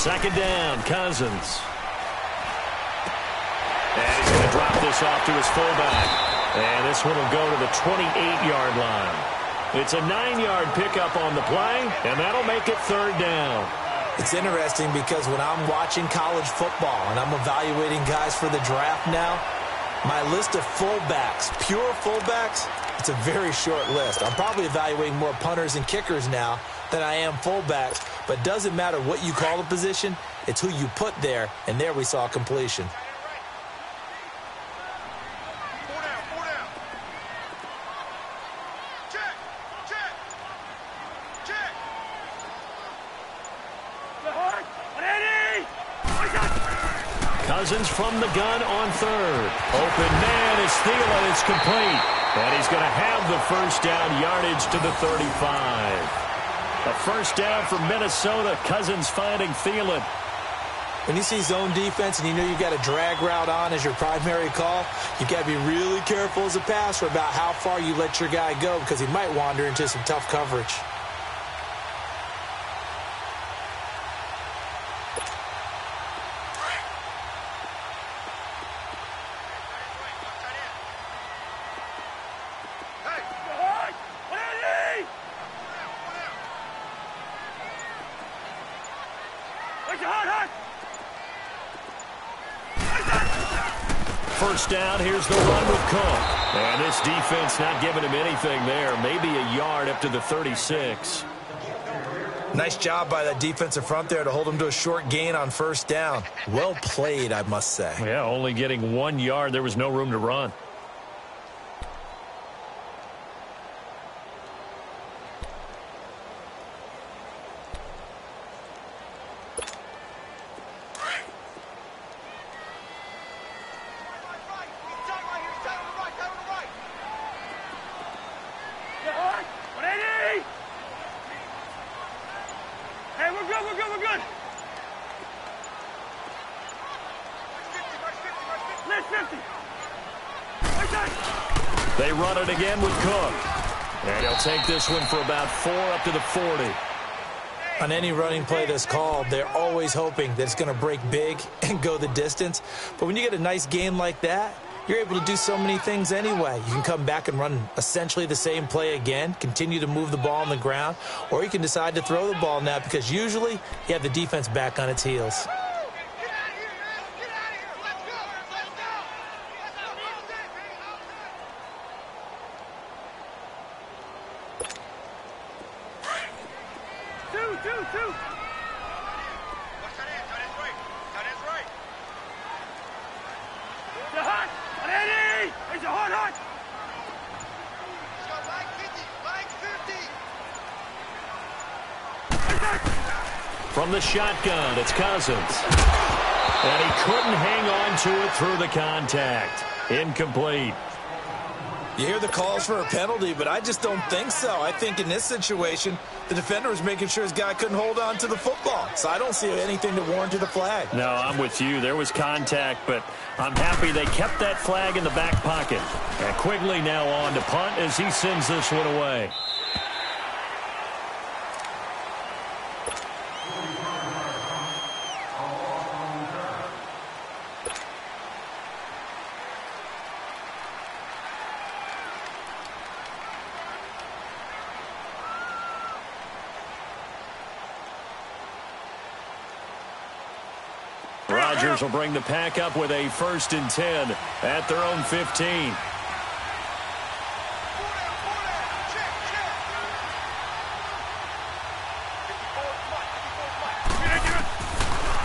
Second down, Cousins. And he's going to drop this off to his fullback. And this one will go to the 28-yard line. It's a 9-yard pickup on the play, and that'll make it third down. It's interesting because when I'm watching college football and I'm evaluating guys for the draft now, my list of fullbacks, pure fullbacks, it's a very short list. I'm probably evaluating more punters and kickers now than I am fullbacks, but it doesn't matter what you call the position, it's who you put there, and there we saw completion. Cousins from the gun on third. Open man is Thielen. It's complete. And he's going to have the first down yardage to the 35. A first down for Minnesota. Cousins finding Thielen. When you see zone defense and you know you've got a drag route on as your primary call, you've got to be really careful as a passer about how far you let your guy go because he might wander into some tough coverage. First down, here's the run with Cook. And this defense not giving him anything there. Maybe a yard up to the 36. Nice job by that defensive front there to hold him to a short gain on first down. Well played, I must say. Yeah, only getting 1 yard. There was no room to run. They run it again with Cook. And he'll take this one for about 4 up to the 40. On any running play that's called, they're always hoping that it's going to break big and go the distance. But when you get a nice gain like that, you're able to do so many things anyway. You can come back and run essentially the same play again, continue to move the ball on the ground, or you can decide to throw the ball now because usually you have the defense back on its heels. From the shotgun, it's Cousins. And he couldn't hang on to it through the contact. Incomplete. You hear the calls for a penalty, but I just don't think so. I think in this situation, the defender was making sure his guy couldn't hold on to the football. So I don't see anything that warranted a flag. No, I'm with you. There was contact, but I'm happy they kept that flag in the back pocket. And Quigley now on to punt as he sends this one away. Rodgers will bring the pack up with a 1st and 10 at their own 15.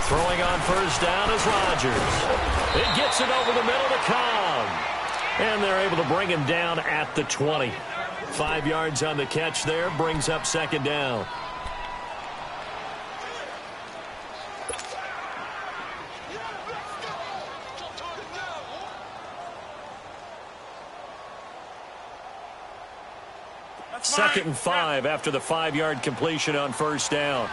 Throwing on first down is Rodgers. It gets it over the middle to Cobb. And they're able to bring him down at the 20. 5 yards on the catch there, brings up second down. Second and 5 after the 5-yard completion on first down.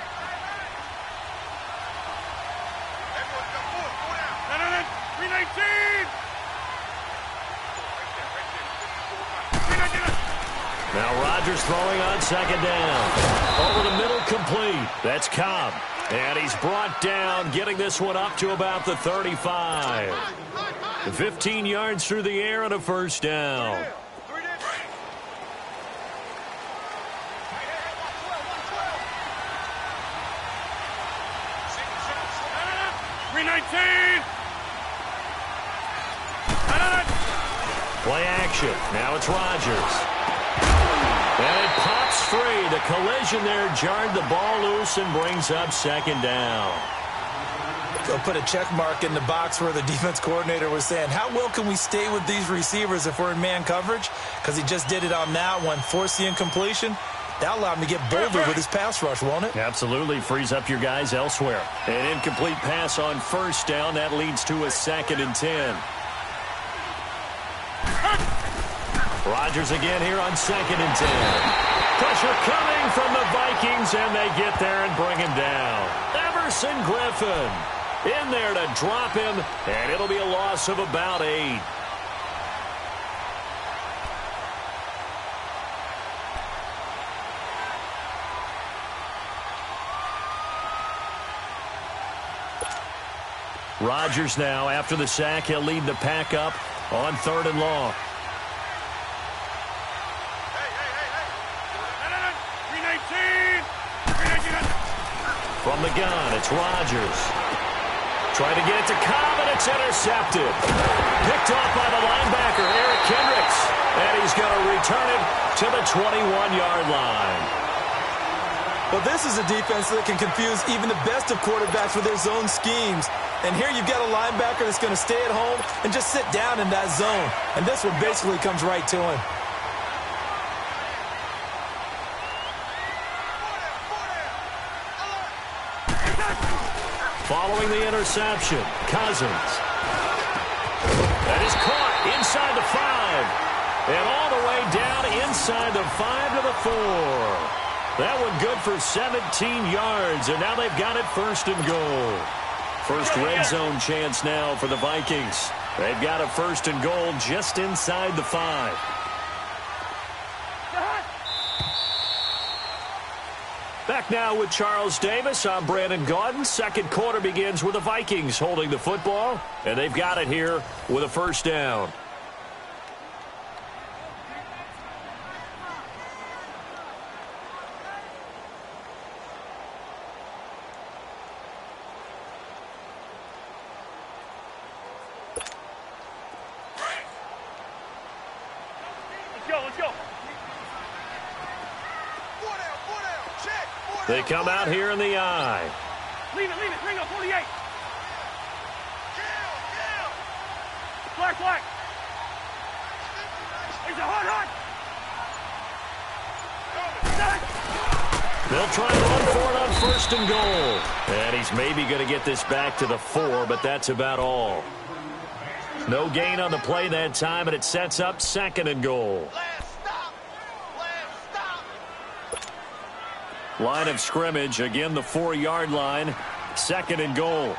Now Rodgers throwing on second down. Over the middle, complete. That's Cobb. And he's brought down, getting this one up to about the 35. 15 yards through the air and a first down. Play action. Now it's Rodgers. And it pops free. The collision there jarred the ball loose and brings up second down. They'll put a check mark in the box where the defense coordinator was saying, how well can we stay with these receivers if we're in man coverage? Because he just did it on that one, forced the incompletion. That'll allow him to get bolder with his pass rush, won't it? Absolutely. Frees up your guys elsewhere. An incomplete pass on first down. That leads to a 2nd and 10. Rodgers again here on 2nd and 10. Pressure coming from the Vikings, and they get there and bring him down. Everson Griffin in there to drop him, and it'll be a loss of about 8. Rodgers now, after the sack, he'll lead the pack up on 3rd and long. From the gun, it's Rodgers. Trying to get it to Cobb, and it's intercepted. Picked off by the linebacker, Eric Kendricks. And he's going to return it to the 21-yard line. Well, this is a defense that can confuse even the best of quarterbacks with their zone schemes. And here you've got a linebacker that's going to stay at home and just sit down in that zone. And this one basically comes right to him. Following the interception, Cousins. That is caught inside the 5. And all the way down inside the 5 to the 4. That one good for 17 yards, and now they've got it 1st and goal. First red zone chance now for the Vikings. They've got a 1st and goal just inside the 5. Back now with Charles Davis. I'm Brandon Gaudin. Second quarter begins with the Vikings holding the football, and they've got it here with a 1st down. They come out here in the eye. Leave it. Ringo, 48. Black. He's a hard. They'll try to run for it on 1st and goal. And he's maybe going to get this back to the 4, but that's about all. No gain on the play that time, and it sets up 2nd and goal. Line of scrimmage, again the 4-yard line, 2nd and goal.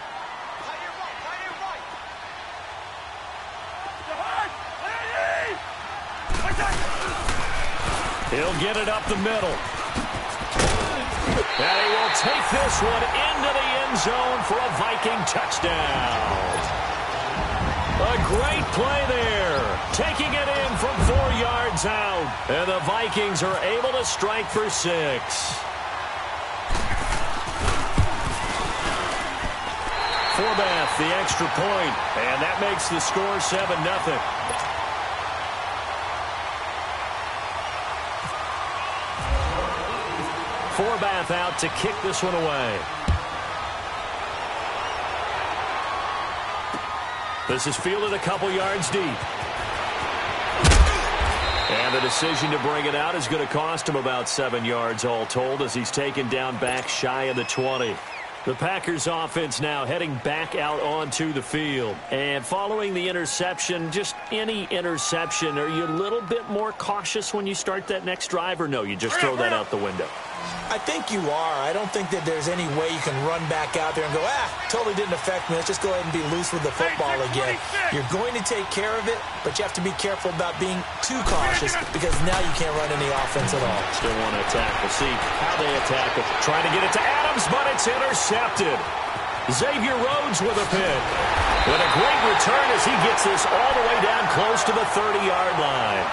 He'll get it up the middle. And he will take this one into the end zone for a Viking touchdown. A great play there. Taking it in from 4 yards out. And the Vikings are able to strike for 6. Forbath, the extra point, and that makes the score 7-0. Forbath out to kick this one away. This is fielded a couple yards deep. And the decision to bring it out is going to cost him about 7 yards all told, as he's taken down back shy of the 20. The Packers offense now heading back out onto the field. And following the interception, just any interception, are you a little bit more cautious when you start that next drive, or no, you just throw that out the window? I think you are. I don't think that there's any way you can run back out there and go, totally didn't affect me. Let's just go ahead and be loose with the football again. You're going to take care of it, but you have to be careful about being too cautious, because now you can't run any offense at all. Still want to attack. We'll see how they attack it. Trying to get it to Adams, but it's intercepted. intercepted. Xavier Rhodes with a pick. With a great return as he gets this all the way down close to the 30-yard line.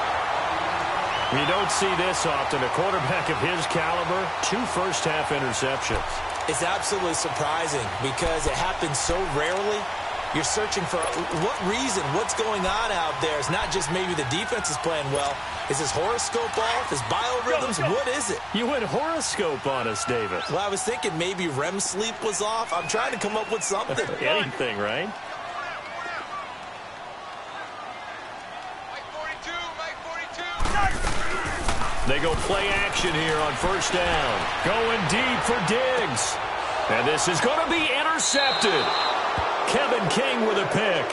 You don't see this often. A quarterback of his caliber, 2 first-half interceptions. It's absolutely surprising because it happens so rarely. You're searching for what reason, what's going on out there. It's not just maybe the defense is playing well. Is his horoscope off? His biorhythms? What is it? You went horoscope on us, David. Well, I was thinking maybe REM sleep was off. I'm trying to come up with something. Anything, right? They go play action here on first down. Going deep for Diggs. And this is going to be intercepted. Kevin King with a pick.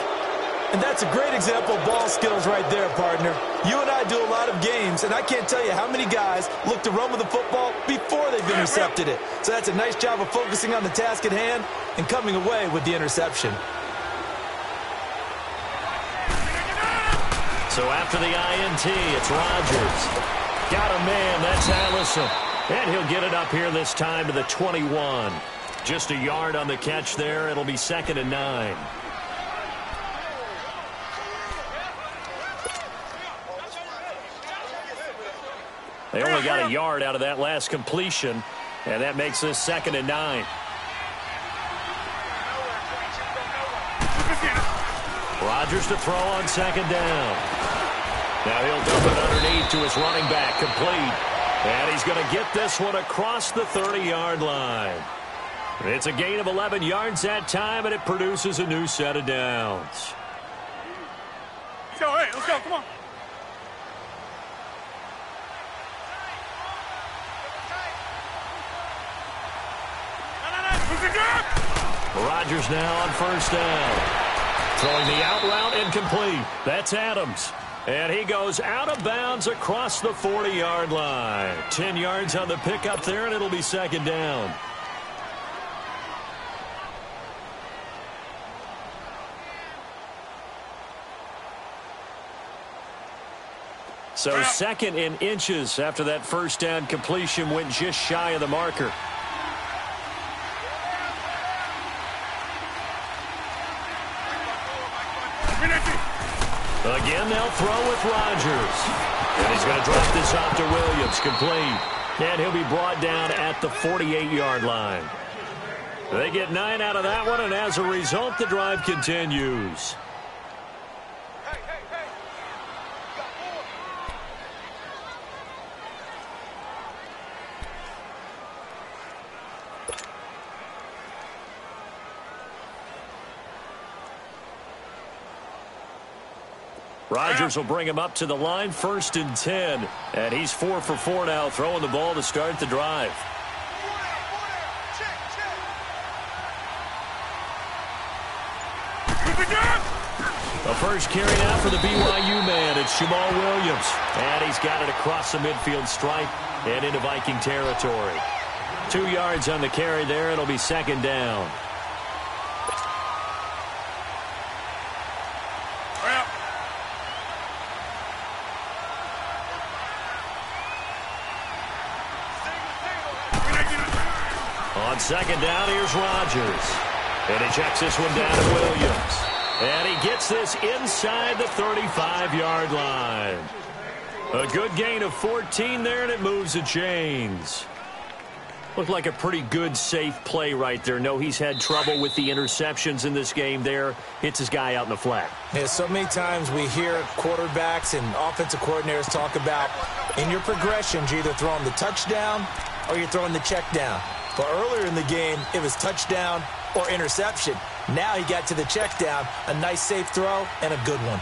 And that's a great example of ball skills right there, partner. You and I do a lot of games, and I can't tell you how many guys look to run with the football before they've intercepted it. So that's a nice job of focusing on the task at hand and coming away with the interception. So after the INT, it's Rodgers. Got a man, that's Allison. And he'll get it up here this time to the 21. Just a yard on the catch there. It'll be 2nd and 9. They only got a yard out of that last completion, and that makes this 2nd and 9. Rodgers to throw on 2nd down. Now he'll dump it underneath to his running back, complete. And he's going to get this one across the 30-yard line. It's a gain of 11 yards that time, and it produces a new set of downs. Let's go, hey, let's go, come on. Rodgers now on first down. Throwing the out route incomplete. That's Adams. And he goes out of bounds across the 40-yard line. 10 yards on the pickup there, and it'll be 2nd down. So 2nd in inches after that first down completion went just shy of the marker. Again, they'll throw with Rodgers. And he's going to drop this off to Williams, complete. And he'll be brought down at the 48-yard line. They get 9 out of that one, and as a result, the drive continues. Rodgers will bring him up to the line, 1st and 10. And he's 4 for 4 now, throwing the ball to start the drive. The first carry now for the BYU man. It's Jamal Williams. And he's got it across the midfield stripe and into Viking territory. 2 yards on the carry there. It'll be 2nd down. On 2nd down, here's Rodgers. And he checks this one down to Williams. And he gets this inside the 35-yard line. A good gain of 14 there, and it moves the chains. Looked like a pretty good, safe play right there. No, he's had trouble with the interceptions in this game there. Hits his guy out in the flat. Yeah, so many times we hear quarterbacks and offensive coordinators talk about in your progressions, you're either throwing the touchdown or you're throwing the check down. But earlier in the game, it was touchdown or interception. Now he got to the check down, a nice safe throw, and a good one.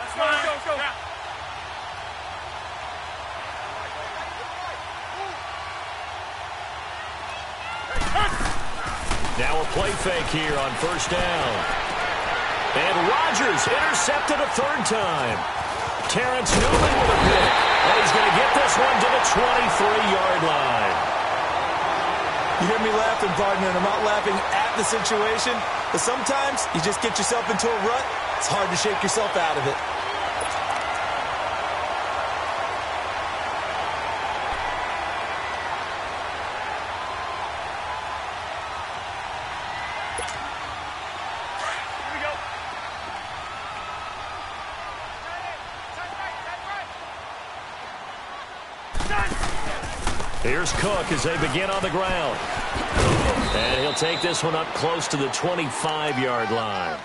Let's go. Now a play fake here on first down. And Rodgers intercepted a 3rd time. Terrence Newman with a pick. And he's going to get this one to the 23-yard line. You hear me laughing, partner, and I'm not laughing at the situation. But sometimes you just get yourself into a rut. It's hard to shake yourself out of it. Here's Cook as they begin on the ground. And he'll take this one up close to the 25-yard line.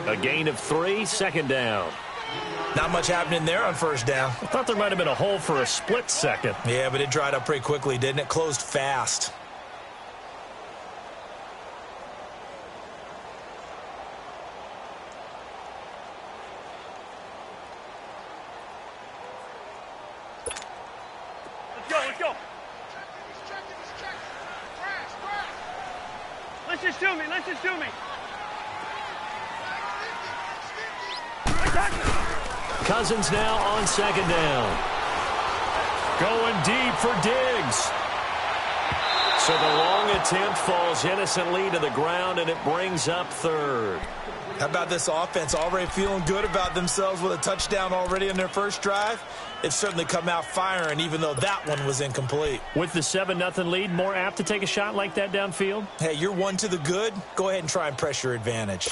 A gain of 3, second down. Not much happening there on first down. I thought there might have been a hole for a split second. Yeah, but it dried up pretty quickly, didn't it? Closed fast. Let's go. Let's just do me. Cousins now on second down. Going deep for Diggs. So the long attempt falls innocently to the ground, and it brings up third. How about this offense already feeling good about themselves with a touchdown already in their first drive? They've certainly come out firing, even though that one was incomplete. With the 7-0 lead, more apt to take a shot like that downfield? Hey, you're one to the good. Go ahead and try and press your advantage.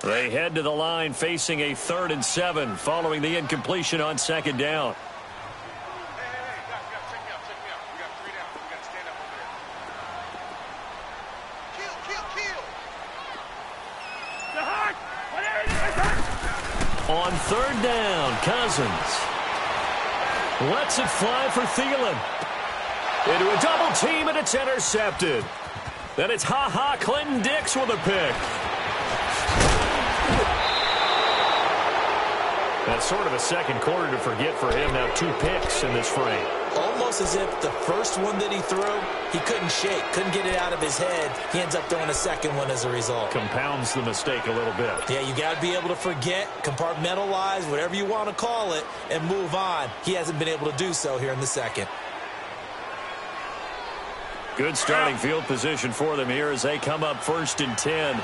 They head to the line facing a 3rd and 7 following the incompletion on second down. On third down, Cousins lets it fly for Thielen. Into a double team, and it's intercepted. Then it's Clinton Dix with a pick. That's sort of a second quarter to forget for him. Now 2 picks in this frame. Almost as if the first one that he threw, he couldn't shake, couldn't get it out of his head. He ends up throwing a second one as a result. Compounds the mistake a little bit. Yeah, you got to be able to forget, compartmentalize, whatever you want to call it, and move on. He hasn't been able to do so here in the second. Good starting field position for them here as they come up 1st and 10.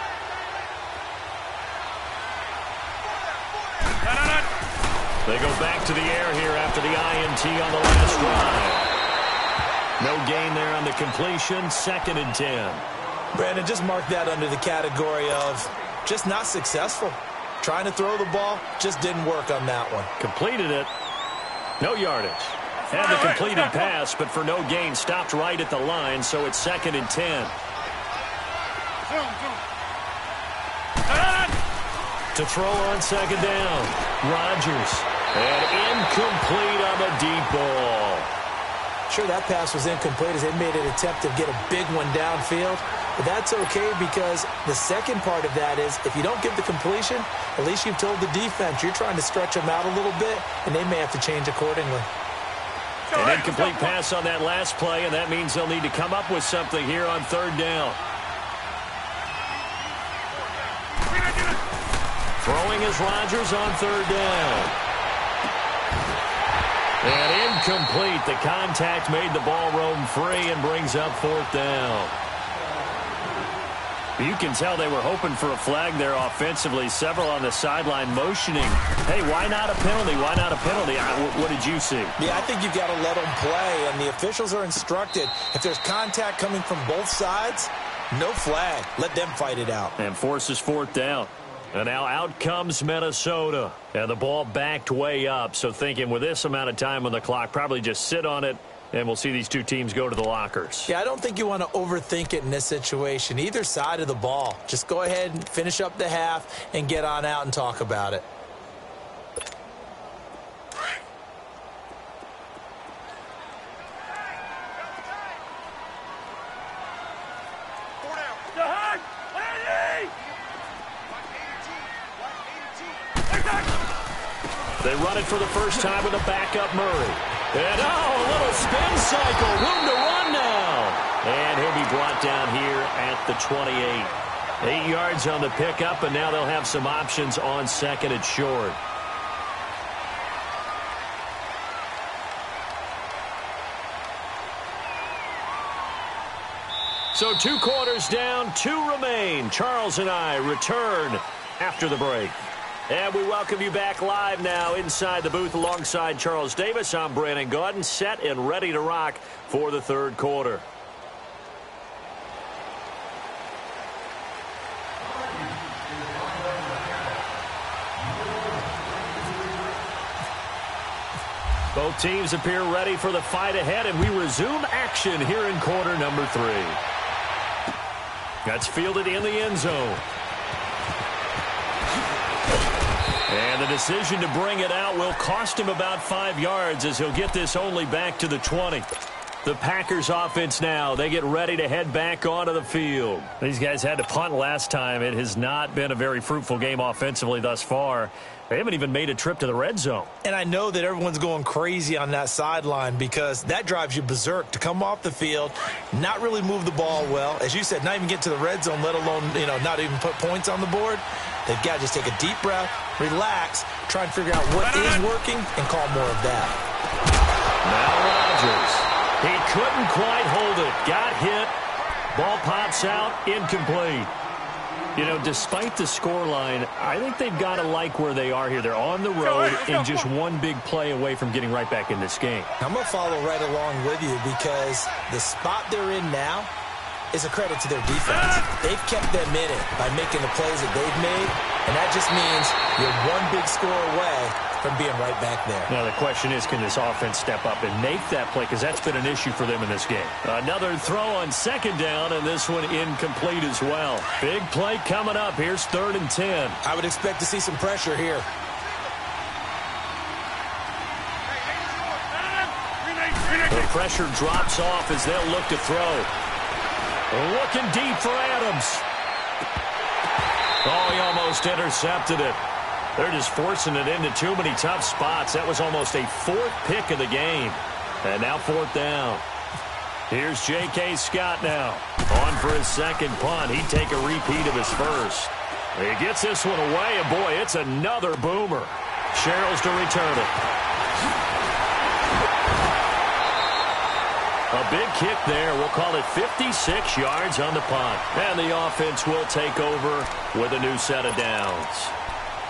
They go back to the air here after the INT on the last drive. No gain there on the completion. 2nd and 10. Brandon, just mark that under the category of just not successful. Trying to throw the ball, just didn't work on that one. Completed it. No yardage. Had the completed pass, but for no gain, stopped right at the line, so it's 2nd and 10. To throw on second down, Rodgers. And incomplete on the deep ball. Sure, that pass was incomplete as they made an attempt to get a big one downfield. But that's okay because the second part of that is if you don't get the completion, at least you've told the defense you're trying to stretch them out a little bit, and they may have to change accordingly. An incomplete pass on that last play, and that means they'll need to come up with something here on third down. Throwing is Rodgers on third down. And incomplete. The contact made the ball roam free and brings up 4th down. You can tell they were hoping for a flag there offensively. Several on the sideline motioning. Hey, why not a penalty? Why not a penalty? What did you see? Yeah, I think you've got to let them play, and the officials are instructed. If there's contact coming from both sides, no flag. Let them fight it out. And forces 4th down. And now out comes Minnesota. And the ball backed way up. So thinking with this amount of time on the clock, probably just sit on it, and we'll see these two teams go to the lockers. Yeah, I don't think you want to overthink it in this situation. Either side of the ball. Just go ahead and finish up the half and get on out and talk about it. They run it for the first time with a backup Murray. And, a little spin cycle. Room to run now. And he'll be brought down here at the 28. 8 yards on the pickup, and now they'll have some options on second and short. So 2 quarters down, 2 remain. Charles and I return after the break. And we welcome you back live now inside the booth alongside Charles Davis. I'm Brandon Gaudin, set and ready to rock for the third quarter. Both teams appear ready for the fight ahead, and we resume action here in quarter number 3. That's fielded in the end zone. And the decision to bring it out will cost him about 5 yards as he'll get this only back to the 20. The Packers offense now, they get ready to head back onto the field. These guys had to punt last time. It has not been a very fruitful game offensively thus far. They haven't even made a trip to the red zone. And I know that everyone's going crazy on that sideline because that drives you berserk to come off the field, not really move the ball well. As you said, not even get to the red zone, let alone, not even put points on the board. They've got to just take a deep breath, relax, try and figure out what is working, and call more of that. Now Rodgers. He couldn't quite hold it. Got hit. Ball pops out. Incomplete. Despite the scoreline, I think they've got to like where they are here. They're on the road and just one big play away from getting right back in this game. I'm going to follow right along with you because the spot they're in now is a credit to their defense. They've kept them in it by making the plays that they've made, and that just means you're one big score away from being right back there. Now the question is, can this offense step up and make that play? Because that's been an issue for them in this game. Another throw on second down, and this one incomplete as well. Big play coming up. Here's 3rd and 10. I would expect to see some pressure here. The pressure drops off as they'll look to throw. Looking deep for Adams. Oh, he almost intercepted it. They're just forcing it into too many tough spots. That was almost a 4th pick of the game. And now 4th down. Here's J.K. Scott now. On for his second punt. He'd take a repeat of his first. He gets this one away, and boy, it's another boomer. Sherrills to return it. A big kick there. We'll call it 56 yards on the punt. And the offense will take over with a new set of downs.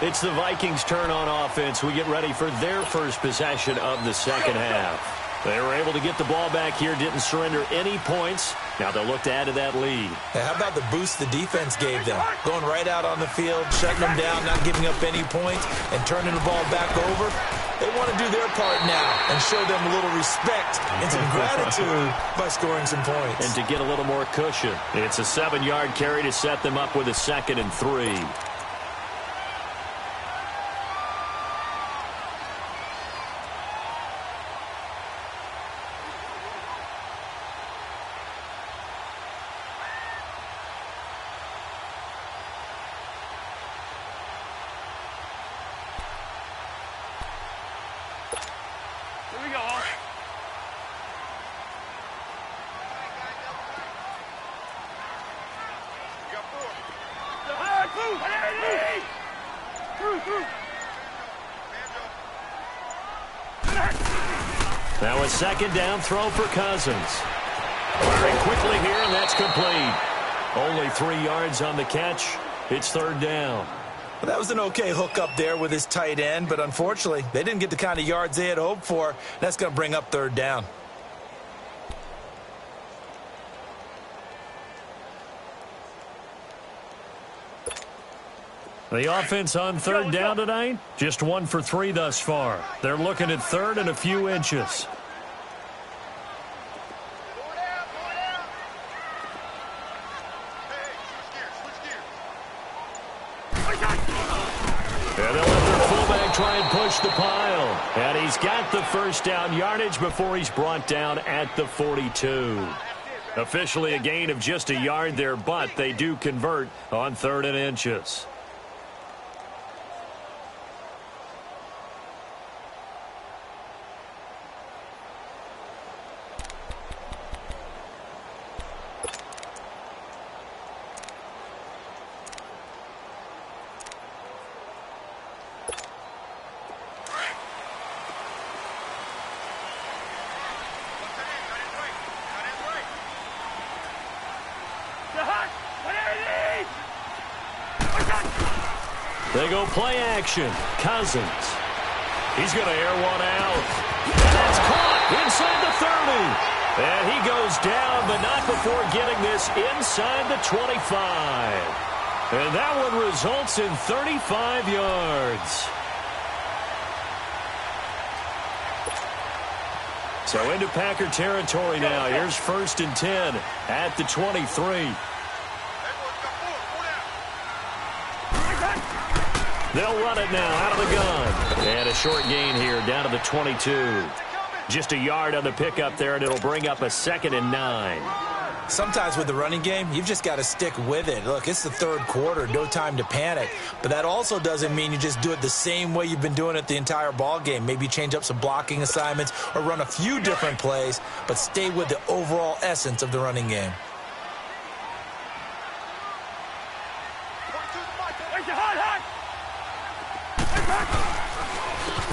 It's the Vikings' turn on offense. We get ready for their first possession of the second half. They were able to get the ball back here, didn't surrender any points. Now they'll look to add to that lead. Hey, how about the boost the defense gave them? Going right out on the field, shutting them down, not giving up any points, and turning the ball back over. They want to do their part now and show them a little respect and some gratitude by scoring some points. And to get a little more cushion. It's a 7-yard carry to set them up with a 2nd and 3. Now a 2nd down throw for Cousins. Firing quickly here, and that's complete. Only 3 yards on the catch. It's 3rd down. Well, that was an okay hook up there with his tight end, but unfortunately, they didn't get the kind of yards they had hoped for. That's going to bring up 3rd down. The offense on 3rd down tonight, just 1 for 3 thus far. They're looking at 3rd and a few inches. And they'll let their fullback try and push the pile. And he's got the first down yardage before he's brought down at the 42. Officially a gain of just a yard there, but they do convert on 3rd and inches. They go play action. Cousins. He's going to air one out. And that's caught inside the 30. And he goes down, but not before getting this inside the 25. And that one results in 35 yards. So into Packer territory now. Here's 1st and 10 at the 23. They'll run it now out of the gun. And a short gain here down to the 22. Just a yard on the pickup there, and it'll bring up a 2nd and 9. Sometimes with the running game, you've just got to stick with it. Look, it's the 3rd quarter, no time to panic. But that also doesn't mean you just do it the same way you've been doing it the entire ball game. Maybe change up some blocking assignments or run a few different plays, but stay with the overall essence of the running game.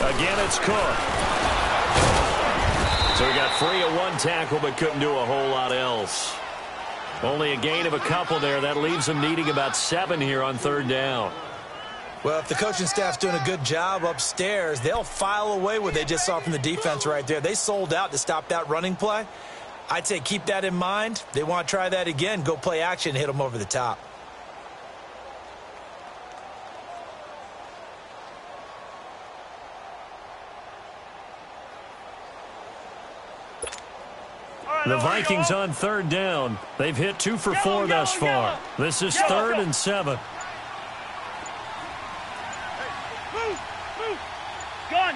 Again, it's Cook. So he got free of 1 tackle, but couldn't do a whole lot else. Only a gain of a couple there. That leaves him needing about 7 here on 3rd down. Well, if the coaching staff's doing a good job upstairs, they'll file away what they just saw from the defense right there. They sold out to stop that running play. I'd say keep that in mind. They want to try that again. Go play action, hit them over the top. The Vikings on 3rd down. They've hit 2 for 4 thus far. This is 3rd and 7. Move! Gun!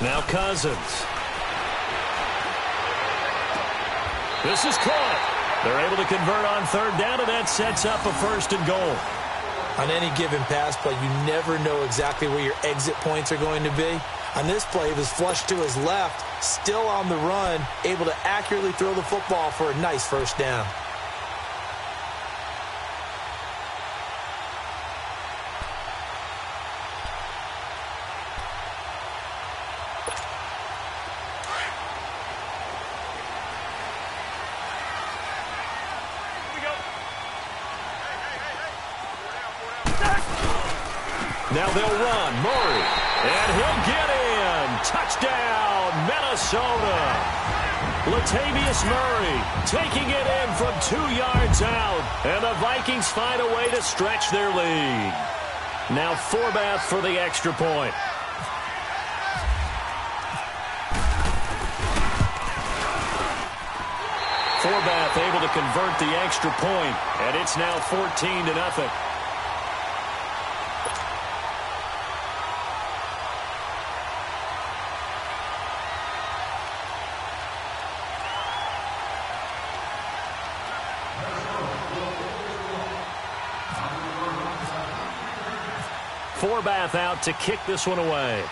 Now Cousins. This is caught. They're able to convert on 3rd down, and that sets up a 1st and goal. On any given pass play, you never know exactly where your exit points are going to be. On this play, he was flushed to his left, still on the run, able to accurately throw the football for a nice 1st down. Now they'll run. Murray. And he'll get in. Touchdown, Minnesota. Latavius Murray taking it in from 2 yards out. And the Vikings find a way to stretch their lead. Now Forbath for the extra point. Forbath able to convert the extra point, and it's now 14-0. Forbath out to kick this one away.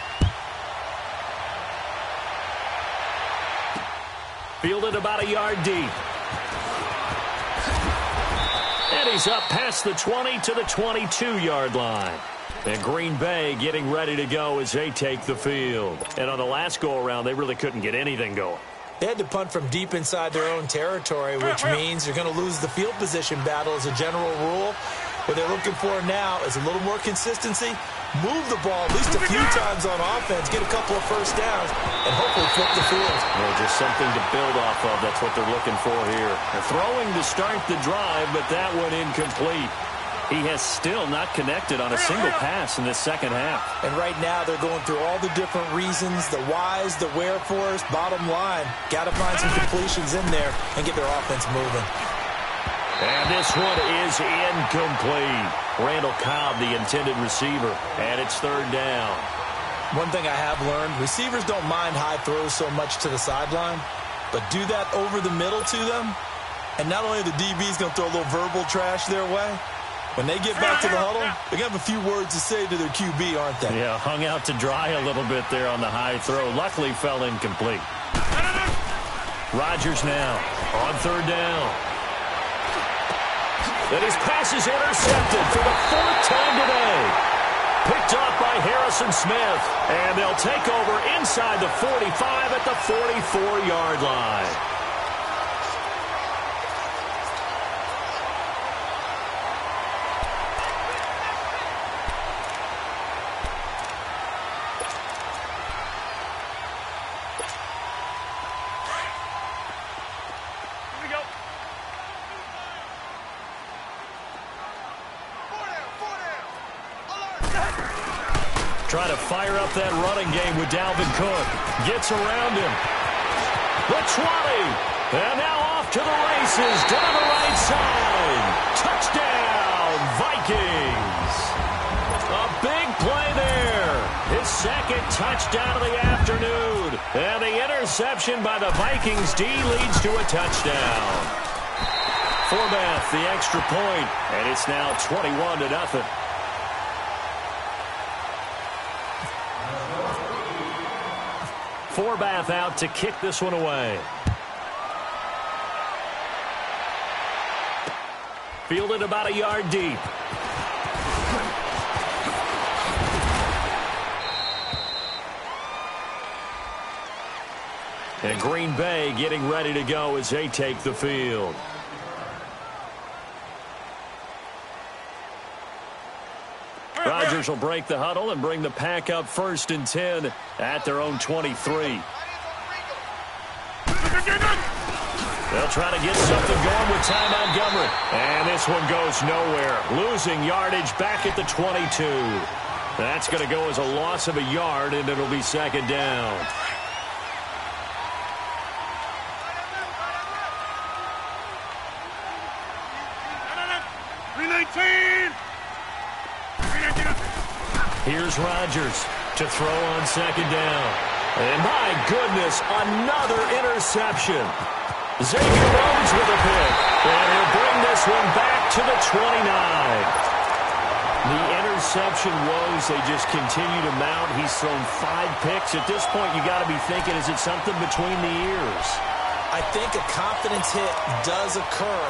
Fielded about a yard deep. And he's up past the 20 to the 22-yard line. And Green Bay getting ready to go as they take the field. And on the last go-around, they really couldn't get anything going. They had to punt from deep inside their own territory, which means you're going to lose the field position battle as a general rule. What they're looking for now is a little more consistency, move the ball at least a few times on offense, get a couple of 1st downs, and hopefully flip the field. Well, just something to build off of. That's what they're looking for here. They're throwing to start the drive, but that one incomplete. He has still not connected on a single pass in this 2nd half. And right now they're going through all the different reasons, the whys, the wherefores. Bottom line, got to find some completions in there and get their offense moving. And this one is incomplete. Randall Cobb, the intended receiver, and it's 3rd down. One thing I have learned, receivers don't mind high throws so much to the sideline, but do that over the middle to them, and not only are the DBs going to throw a little verbal trash their way, when they get back to the huddle, they're going to have a few words to say to their QB, aren't they? Yeah, hung out to dry a little bit there on the high throw. Luckily fell incomplete. Rodgers now on 3rd down. And his pass is intercepted for the 4th time today. Picked off by Harrison Smith. And they'll take over inside the 45 at the 44-yard line. trying to fire up that running game with Dalvin Cook. Gets around him. The 20. And now off to the races down the right side. Touchdown, Vikings. A big play there. His second touchdown of the afternoon. And the interception by the Vikings D leads to a touchdown. Forbath, the extra point, and it's now 21-0. Forbath out to kick this one away. Fielded about a yard deep. And Green Bay getting ready to go as they take the field. Rodgers will break the huddle and bring the pack up 1st and 10 at their own 23. They'll try to get something going with Ty Montgomery. And this one goes nowhere. Losing yardage back at the 22. That's going to go as a loss of a yard, and it'll be 2nd down. Here's Rodgers to throw on 2nd down. And my goodness, another interception. Xavier Rhodes with a pick. And he'll bring this one back to the 29. The interception woes, they just continue to mount. He's thrown 5 picks. At this point, you got to be thinking, is it something between the ears? I think a confidence hit does occur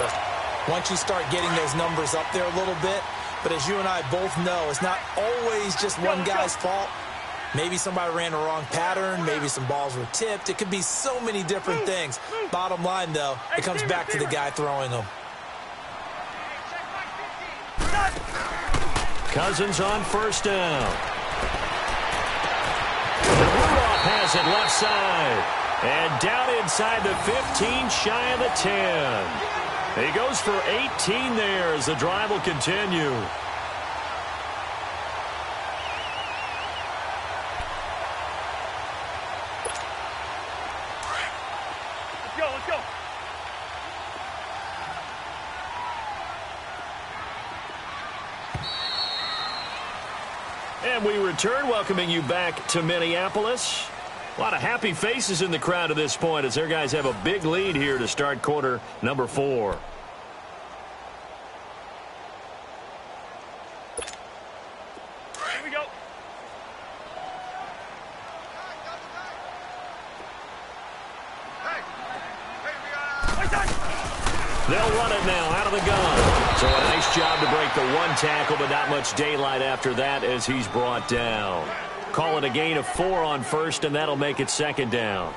once you start getting those numbers up there a little bit. But as you and I both know, it's not always just one guy's fault. Maybe somebody ran the wrong pattern. Maybe some balls were tipped. It could be so many different things. Bottom line, though, it comes back to the guy throwing them. Cousins on 1st down. Rudolph has it left side. And down inside the 15, shy of the 10. He goes for 18 there as the drive will continue. Let's go. And we return, welcoming you back to Minneapolis. A lot of happy faces in the crowd at this point as their guys have a big lead here to start quarter number 4. Here we go. They'll run it now out of the gun. So a nice job to break the 1 tackle, but not much daylight after that as he's brought down. Call it a gain of 4 on 1st, and that'll make it 2nd down.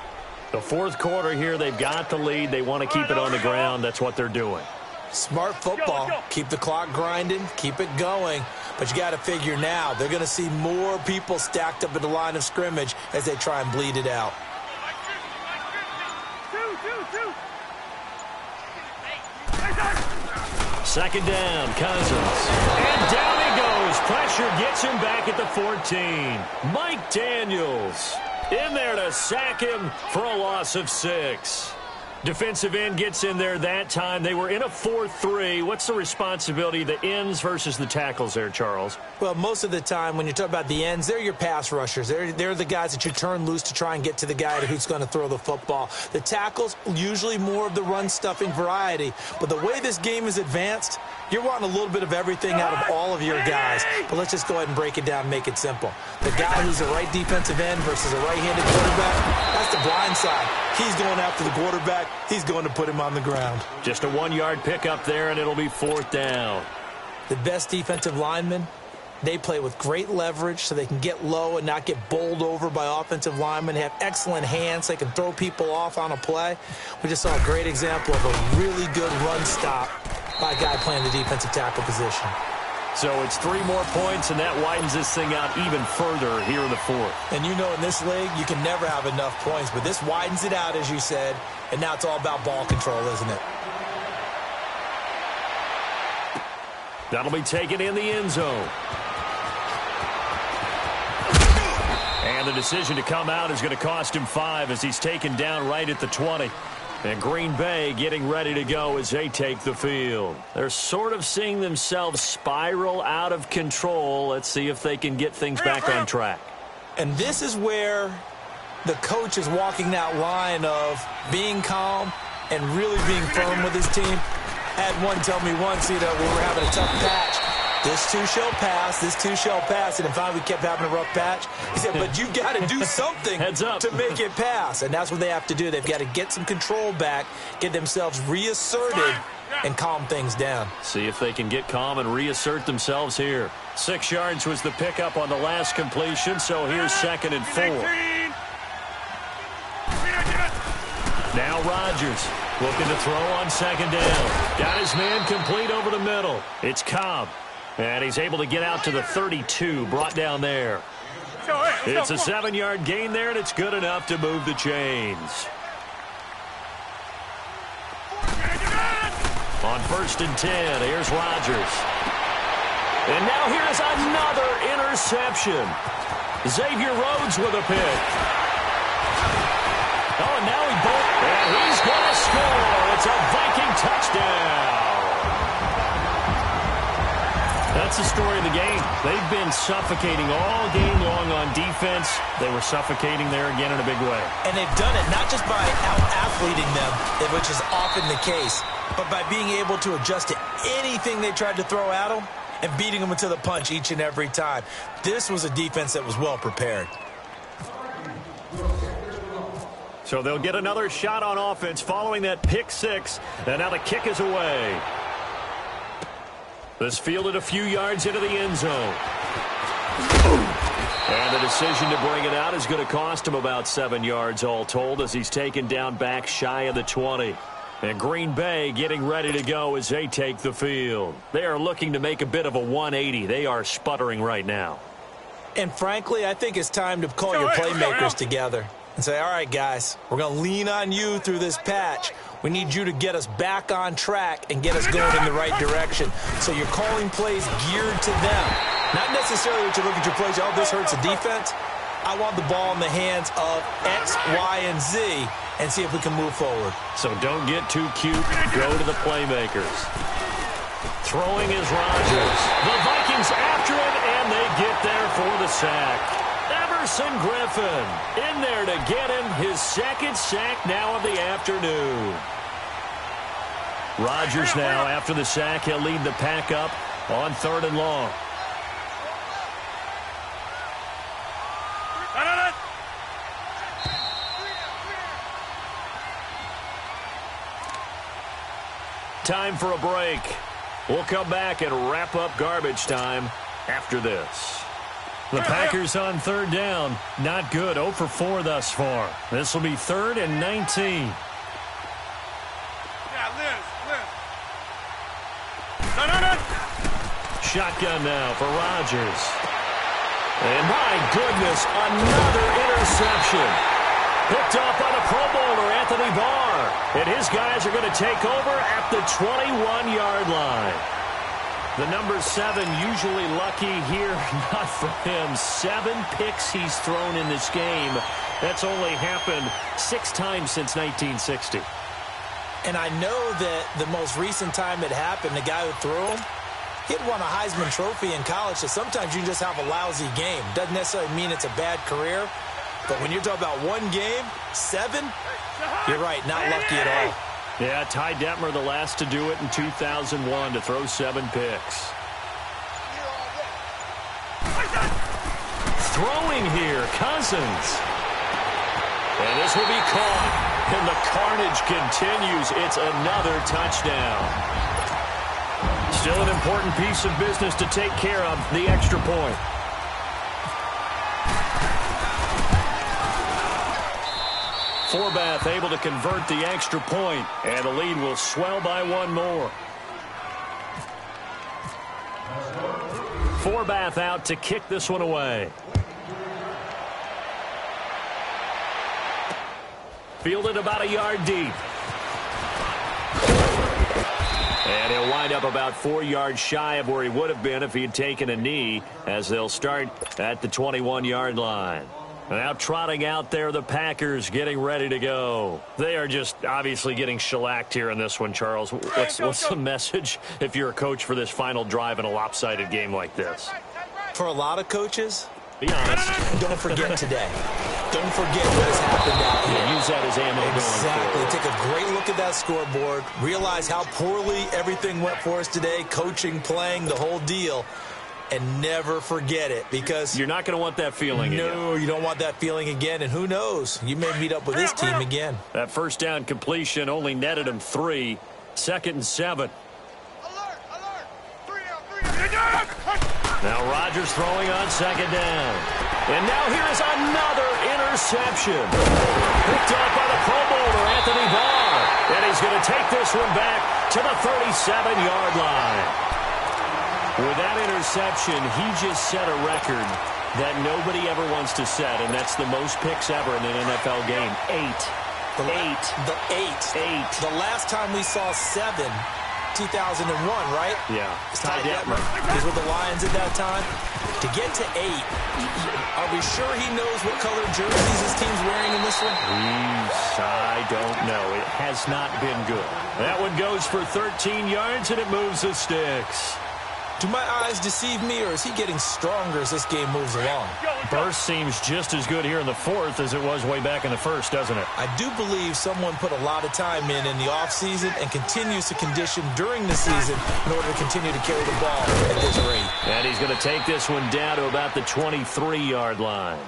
The 4th quarter here, they've got the lead. They want to keep it on the ground. That's what they're doing. Smart football. Keep the clock grinding. Keep it going. But you got to figure now, they're going to see more people stacked up at the line of scrimmage as they try and bleed it out. Second down, Cousins. And down he goes. Pressure gets him back at the 14. Mike Daniels in there to sack him for a loss of 6. Defensive end gets in there that time. They were in a 4-3. What's the responsibility of the ends versus the tackles there, Charles? Well, most of the time when you talk about the ends, they're your pass rushers. They're the guys that you turn loose to try and get to the guy who's going to throw the football. The tackles, usually more of the run-stuffing variety. But the way this game is advanced, you're wanting a little bit of everything out of all of your guys. But let's just go ahead and break it down and make it simple. The guy who's a right defensive end versus a right-handed quarterback, that's the blind side. He's going after the quarterback. He's going to put him on the ground. Just a 1-yard pickup there, and it'll be 4th down. The best defensive linemen, they play with great leverage so they can get low and not get bowled over by offensive linemen. They have excellent hands. They can throw people off on a play. We just saw a great example of a really good run stop by a guy playing the defensive tackle position. So it's 3 more points, and that widens this thing out even further here in the 4th. And you know, in this league, you can never have enough points, but this widens it out, as you said, and now it's all about ball control, isn't it? That'll be taken in the end zone. And the decision to come out is going to cost him 5 as he's taken down right at the 20. And Green Bay getting ready to go as they take the field. They're sort of seeing themselves spiral out of control. Let's see if they can get things back on track. And this is where the coach is walking that line of being calm and really being firm with his team. I had one tell me once, when we were having a tough patch, this too shall pass, this too shall pass. And finally we kept having a rough patch. He said, but you've got to do something Heads up. to make it pass. And that's what they have to do. They've got to get some control back, get themselves reasserted, and calm things down. See if they can get calm and reassert themselves here. 6 yards was the pickup on the last completion, so here's 2nd and 4. Now Rodgers looking to throw on 2nd down. Got his man complete over the middle. It's Cobb. And he's able to get out to the 32, brought down there. It's a 7-yard gain there, and it's good enough to move the chains. On 1st and 10, here's Rodgers. And now here's another interception. Xavier Rhodes with a pick. Oh, and now and he's going to score. It's a Viking touchdown. That's the story of the game. They've been suffocating all game long on defense. They were suffocating there again in a big way. And they've done it not just by out-athleting them, which is often the case, but by being able to adjust to anything they tried to throw at them and beating them into the punch each and every time. This was a defense that was well prepared. So they'll get another shot on offense following that pick 6. And now the kick is away. This fielded a few yards into the end zone. And the decision to bring it out is going to cost him about 7 yards all told as he's taken down back shy of the 20. And Green Bay getting ready to go as they take the field. They are looking to make a bit of a 180. They are sputtering right now. And frankly, I think it's time to call your playmakers together and say, all right, guys, we're going to lean on you through this patch. We need you to get us back on track and get us going in the right direction. So you're calling plays geared to them. Not necessarily that you look at your plays, oh, this hurts the defense. I want the ball in the hands of X, Y, and Z and see if we can move forward. So don't get too cute. Go to the playmakers. Throwing is Rodgers. The Vikings after it, and they get there for the sack. Everson Griffin in there to get him his 2nd sack now of the afternoon. Rodgers now after the sack. He'll lead the pack up on 3rd and long. Time for a break. We'll come back and wrap up garbage time after this. The Packers on 3rd down. Not good. 0 for 4 thus far. This will be 3rd and 19. Shotgun now for Rodgers. And my goodness, another interception. Picked off by the Pro Bowler, Anthony Barr. And his guys are going to take over at the 21-yard line. The number 7 usually lucky here, not for him. 7 picks he's thrown in this game. That's only happened 6 times since 1960. And I know that the most recent time it happened, the guy who threw him, he'd won a Heisman Trophy in college, so sometimes you just have a lousy game. Doesn't necessarily mean it's a bad career, but when you're talking about one game, 7, you're right, not lucky at all. Yeah, Ty Detmer, the last to do it in 2001, to throw 7 picks. Throwing here, Cousins. And this will be caught. And the carnage continues. It's another touchdown. Still an important piece of business to take care of, the extra point. Forbath able to convert the extra point, and the lead will swell by 1 more. Forbath out to kick this one away. Fielded about a yard deep. And he'll wind up about 4 yards shy of where he would have been if he had taken a knee, as they'll start at the 21-yard line. Now trotting out there, the Packers getting ready to go. They are just obviously getting shellacked here in this one, Charles. What's the message if you're a coach for this final drive in a lopsided game like this? For a lot of coaches, be honest. Don't forget today. Don't forget what has happened out here. Yeah, use that as ammo exactly. going forward. Take a great look at that scoreboard. Realize how poorly everything went for us today. Coaching, playing, the whole deal. And never forget it, because you're not going to want that feeling again. No, you don't want that feeling again. And who knows? You may meet up with this team again. That first down completion only netted him 3. 2nd and 7. Alert! 3 down! Now Rodgers throwing on 2nd down. And now here is another interception. Picked up by the Pro Bowler, Anthony Barr. And he's going to take this one back to the 37-yard line. With that interception, he just set a record that nobody ever wants to set, and that's the most picks ever in an NFL game. 8. The last time we saw 7, 2001, right? Yeah. Ty Detmer. He's with the Lions at that time. To get to 8, are we sure he knows what color jerseys his team's wearing in this one? I don't know. It has not been good. That one goes for 13 yards, and it moves the sticks. Do my eyes deceive me, or is he getting stronger as this game moves along? Burst seems just as good here in the 4th as it was way back in the 1st, doesn't it? I do believe someone put a lot of time in the offseason and continues to condition during the season in order to continue to carry the ball at this rate. And he's going to take this one down to about the 23-yard line.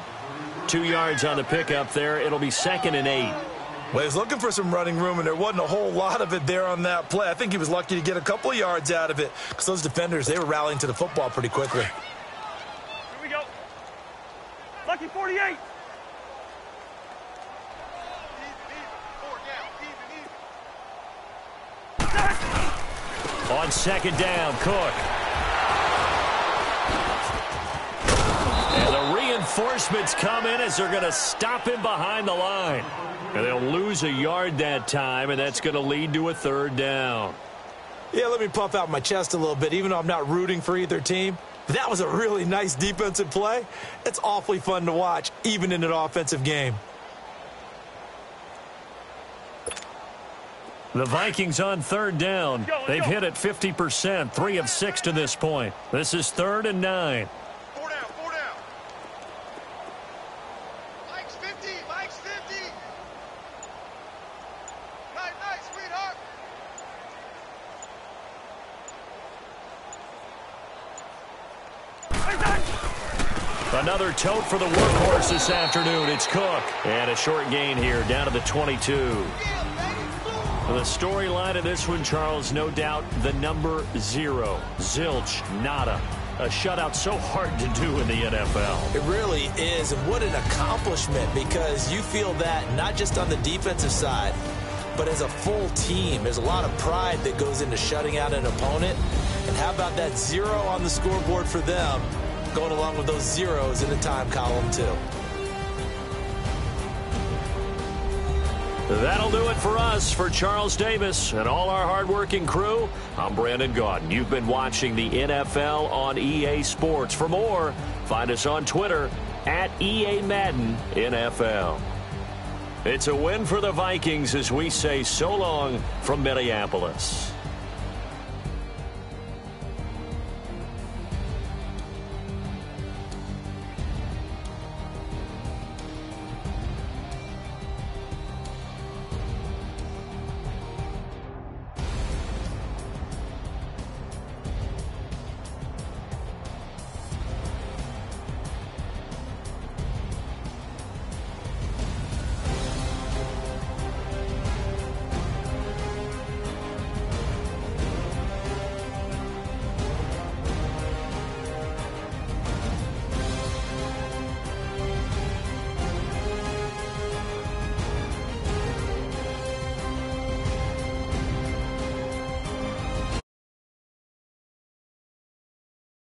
2 yards on the pickup there. It'll be 2nd and 8. Well, he was looking for some running room, and there wasn't a whole lot of it there on that play. I think he was lucky to get a couple of yards out of it, because those defenders, they were rallying to the football pretty quickly. Here we go. Lucky 48. On 2nd down, Cook. And the reinforcements come in as they're going to stop him behind the line. And they'll lose a yard that time, and that's going to lead to a 3rd down. Yeah, let me puff out my chest a little bit, even though I'm not rooting for either team. That was a really nice defensive play. It's awfully fun to watch, even in an offensive game. The Vikings on 3rd down. They've hit it 50%, 3 of 6 to this point. This is 3rd and 9. 4 down. Mike's 50. Nice, sweetheart. Another tote for the workhorse this afternoon. It's Cook. And a short gain here, down to the 22. The storyline of this one, Charles, no doubt the number 0. Zilch, nada. A shutout so hard to do in the NFL. It really is, and what an accomplishment, because you feel that not just on the defensive side, but as a full team. There's a lot of pride that goes into shutting out an opponent. And how about that 0 on the scoreboard for them, going along with those zeros in the time column, too. That'll do it for us. For Charles Davis and all our hardworking crew, I'm Brandon Gaudin. You've been watching the NFL on EA Sports. For more, find us on Twitter at EA Madden NFL. It's a win for the Vikings as we say so long from Minneapolis.